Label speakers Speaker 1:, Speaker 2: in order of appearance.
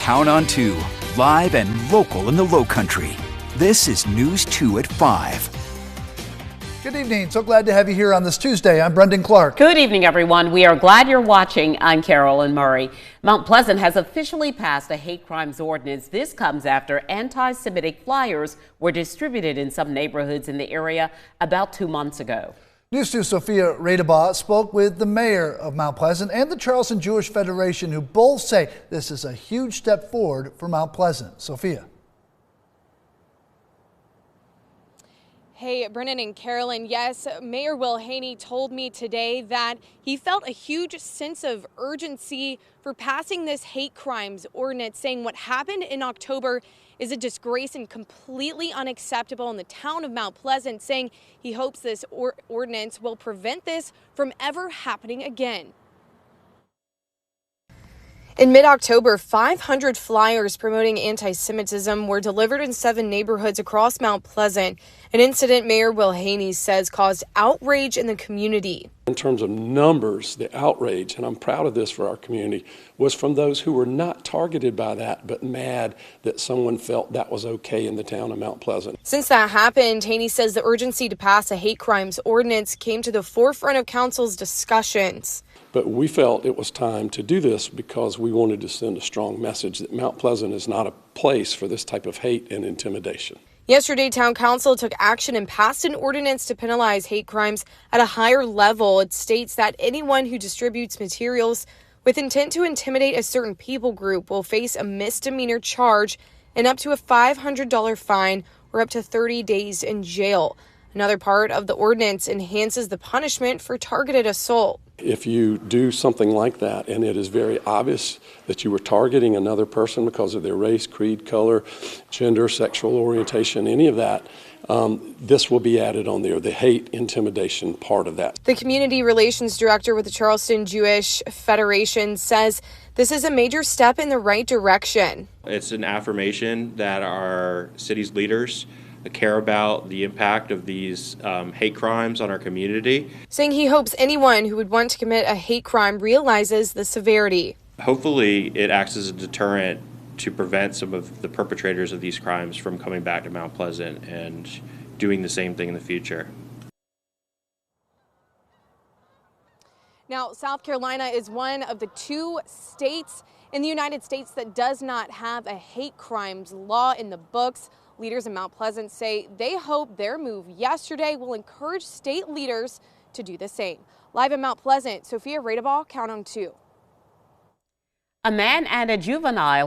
Speaker 1: Count on 2, live and local in the Low Country. This is News 2 at 5.
Speaker 2: Good evening. So glad to have you here on this Tuesday. I'm Brendan Clark.
Speaker 3: Good evening, everyone. We are glad you're watching. I'm Carolyn Murray. Mount Pleasant has officially passed a hate crimes ordinance. This comes after anti-Semitic flyers were distributed in some neighborhoods in the area about 2 months ago.
Speaker 2: News 2 Sophia Radebaugh spoke with the mayor of Mount Pleasant and the Charleston Jewish Federation, who both say this is a huge step forward for Mount Pleasant. Sophia.
Speaker 4: Hey, Brennan and Carolyn, yes, Mayor Will Haney told me today that he felt a huge sense of urgency for passing this hate crimes ordinance, saying what happened in October is a disgrace and completely unacceptable in the town of Mount Pleasant, saying he hopes this ordinance will prevent this from ever happening again. In mid-October, 500 flyers promoting anti-Semitism were delivered in 7 neighborhoods across Mount Pleasant, an incident Mayor Will Haney says caused outrage in the community.
Speaker 5: In terms of numbers, the outrage, and I'm proud of this for our community, was from those who were not targeted by that, but mad that someone felt that was okay in the town of Mount Pleasant.
Speaker 4: Since that happened, Haney says the urgency to pass a hate crimes ordinance came to the forefront of council's discussions.
Speaker 5: But we felt it was time to do this because we wanted to send a strong message that Mount Pleasant is not a place for this type of hate and intimidation.
Speaker 4: Yesterday, town council took action and passed an ordinance to penalize hate crimes at a higher level. It states that anyone who distributes materials with intent to intimidate a certain people group will face a misdemeanor charge and up to a $500 fine or up to 30 days in jail. Another part of the ordinance enhances the punishment for targeted assault.
Speaker 5: If you do something like that and it is very obvious that you were targeting another person because of their race, creed, color, gender, sexual orientation, any of that, this will be added on there, the hate intimidation part of that.
Speaker 4: The community relations director with the Charleston Jewish Federation says this is a major step in the right direction.
Speaker 6: It's an affirmation that our city's leaders care about the impact of these hate crimes on our community.
Speaker 4: Saying he hopes anyone who would want to commit a hate crime realizes the severity.
Speaker 6: Hopefully it acts as a deterrent to prevent some of the perpetrators of these crimes from coming back to Mount Pleasant and doing the same thing in the future.
Speaker 4: Now, South Carolina is one of the 2 states in the United States that does not have a hate crimes law in the books. Leaders in Mount Pleasant say they hope their move yesterday will encourage state leaders to do the same. Live in Mount Pleasant, Sophia Radebaugh, Count on 2.
Speaker 3: A man and a juvenile